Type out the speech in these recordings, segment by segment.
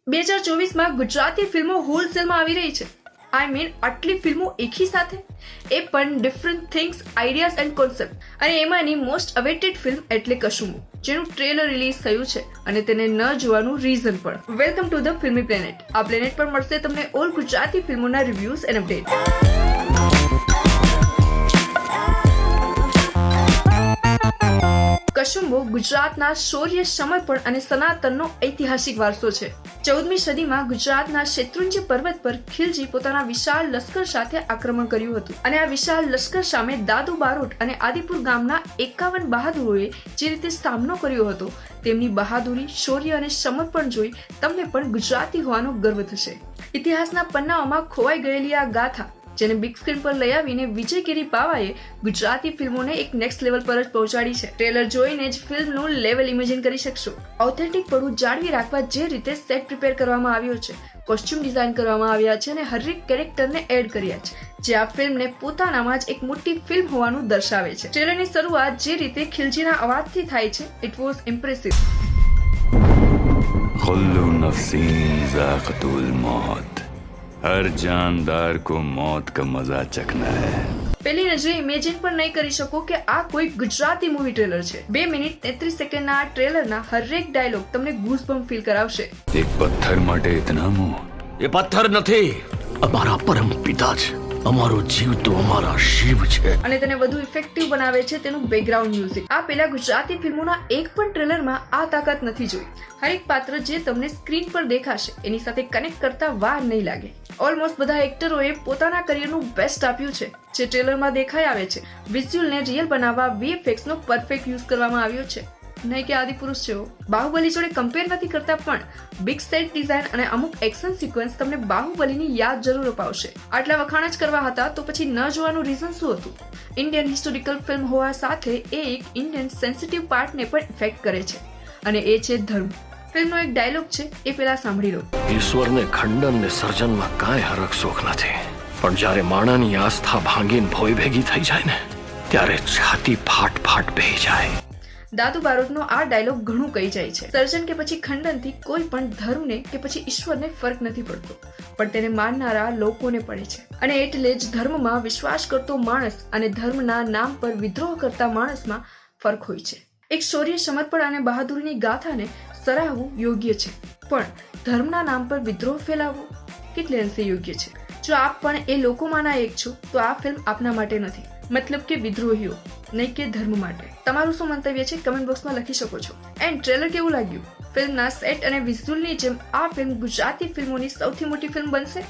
2024માં ગુજરાતી ફિલ્મો હોલસેલમાં આવી રહી છે. આઈ મીન આટલી ફિલ્મો એકી સાથે, એ પણ different things, ideas and concept. અને એમાંની મોસ્ટ અવેટેડ ફિલ્મ એટલે કશુંબો, જેનું ટ્રેલર રિલીઝ થયું છે અને તેને ન જોવાનું રીઝન પણ. વેલકમ ટુ ધ ફિલ્મી પ્લેનેટ. આ પ્લેનેટ પર મળશે તમને ઓલ ગુજરાતી ફિલ્મોના રિવ્યુઝ એન્ડ અપડેટ. કશુંબો ગુજરાતના શૌર્ય, સમર્પણ અને સનાતનનો ઐતિહાસિક વારસો છે. 14મી સદીમાં ગુજરાતના શેત્રુંજી પર્વત પર ખિલજી પોતાના વિશાળ લશ્કર સાથે આક્રમણ કર્યું હતું અને આ વિશાળ લશ્કર સામે દાદુ બારોટ અને આદિપુર ગામના 51 બહાદુરોએ જે રીતે સામનો કર્યો હતો, તેમની બહાદુરી, શૌર્ય અને સમર્પણ જોઈ તમને પણ ગુજરાતી હોવાનો ગર્વ થશે. ઇતિહાસના પન્નાઓમાં ખોવાઈ ગયેલી આ ગાથા, જેને બિગ સ્ક્રીન પર લઈ આવીને વિજયગીરી બાવાએ ગુજરાતી ફિલ્મોને એક નેક્સ્ટ લેવલ પર જ પહોંચાડી છે. ટ્રેલર જોઈને જ ફિલ્મનું લેવલ ઇમેજિન કરી શકશો. ઓથેન્ટિક પડું જાળવી રાખવા જે રીતે સેટ પ્રિપેર કરવામાં આવ્યો છે, કોસ્ચ્યુમ ડિઝાઇન કરવામાં આવ્યા છે અને હરેક કેરેક્ટરને એડ કર્યા છે, જે આ ફિલ્મને પોતાનામાં જ એક મોટી ફિલ્મ હોવાનું દર્શાવે છે. ટ્રેલરની શરૂઆત જે રીતે ખિલજીના અવાજથી થાય છે, ઇટ વોઝ ઇમ્પ્રેસિવ. खुल्लु नफ्सी ज़ाक़तुल मौत, हर जानदार को मौत का मजा चखना है. પહેલી નજરે ઇમેજિન પણ નહીં કરી શકો કે આ કોઈ ગુજરાતી મૂવી ટ્રેલર છે. 2 મિનિટ 33 સેકન્ડના આ ટ્રેલરના હરેક ડાયલોગ તમને ગૂઝબમ્પ ફીલ કરાવશે. एक पत्थर માટે इतना मोह. એ પથ્થર નથી, અમારા પરમ પિતા છે. અમારો જીવ તો અમારા શિવ છે. અને તેને વધુ ઇફેક્ટિવ બનાવે છે તેનું બેકગ્રાઉન્ડ મ્યુઝિક. આ પેલા ગુજરાતી ફિલ્મોના એક પણ ટ્રેલરમાં આ તાકાત નથી જોઈ. હરેક પાત્ર જે તમને સ્ક્રીન પર દેખાશે એની સાથે કનેક્ટ કરતા વાર નહીં લાગે. ઓલમોસ્ટ બધા એક્ટરોએ પોતાના કરિયરનું બેસ્ટ આપ્યું છે, જે ટ્રેલરમાં દેખાઈ આવે છે. વિઝ્યુઅલને રિયલ બનાવવા VFX નો પરફેક્ટ યુઝ કરવામાં આવ્યો છે, નહીં કે આદિપુરુષ જેવો. બાહુબલી જોડે કમ્પેર નથી કરતા, પણ બિગ સેટ ડિઝાઇન અને અમુક એક્શન સિક્વન્સ તમને બાહુબલીની યાદ જરૂર અપાવશે. આટલા વખાણ જ કરવા હતા તો પછી ન જોવાનું રીઝન શું હતું? ઇન્ડિયન હિસ્ટોરિકલ ફિલ્મ હોવા સાથે એ એક ઇન્ડિયન સેન્સિટિવ પાર્ટને પણ ઇફેક્ટ કરે છે, અને એ છે ધર્મ. ફિલ્મનો એક ડાયલોગ છે, એ પેલા સાંભળી લો. ઈશ્વરને ખંડન ને સર્જનમાં કાંઈ હરખ શોખ નથી, પણ જ્યારે માણાની આસ્થા ભાંગીને ભોય ભેગી થઈ જાય ને, ત્યારે છાતી ફાટ ફાટ બેહી જાય. દાદુ બારોટનો આ ડાયલોગ ઘણું કહી જાય છે. સર્જન કે પછી ખંડનથી કોઈ પણ ધર્મને કે પછી ઈશ્વરને ફરક નથી પડતો, પણ તેને માનનારા લોકોને પડે છે. અને એટલે જ ધર્મમાં વિશ્વાસ કરતો માણસ અને ધર્મના નામ પર વિદ્રોહ કરતા માણસમાં ફરક હોય છે. એક શૌર્ય, સમર્પણ અને બહાદુરીની ગાથાને સરાહવું યોગ્ય છે, પણ ધર્મના નામ પર વિદ્રોહ ફેલાવવો કેટલે અંશે યોગ્ય છે? જો આપ પણ એ લોકોમાંના એક છો તો આ ફિલ્મ આપના માટે નથી, મતલબ કે વિદ્રોહીઓ, નહીં કે ધર્મ માટે. તમારું શું મંતવ્ય છે કમેન્ટ બોક્સમાં લખી શકો છો. એન્ડ ટ્રેલર કેવું લાગ્યું? ફિલ્મના સેટ અને વિઝ્યુઅલની જેમ આ ફિલ્મ ગુજરાતી ફિલ્મોની સૌથી મોટી ફિલ્મ બનશે?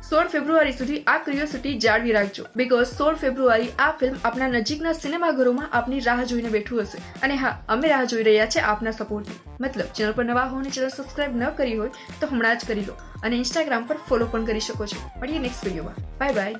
16 ફેબ્રુઆરી સુધી આ ક્યુરિયોસિટી જાળવી રાખજો, બીકોઝ 16 ફેબ્રુઆરી આ ફિલ્મ આપના નજીકના સિનેમાઘરોમાં આપની રાહ જોઈને બેઠું હશે. અને હા, અમે રાહ જોઈ રહ્યા છે આપના સપોર્ટની. મતલબ ચેનલ પર નવા હો અને ચેનલ સબસ્ક્રાઇબ ન કરી હોય તો હમણાં જ કરી લો, અને ઇન્સ્ટાગ્રામ પર ફોલો પણ કરી શકો છો. મળીએ નેક્સ્ટ વિડીયોમાં. Bye bye.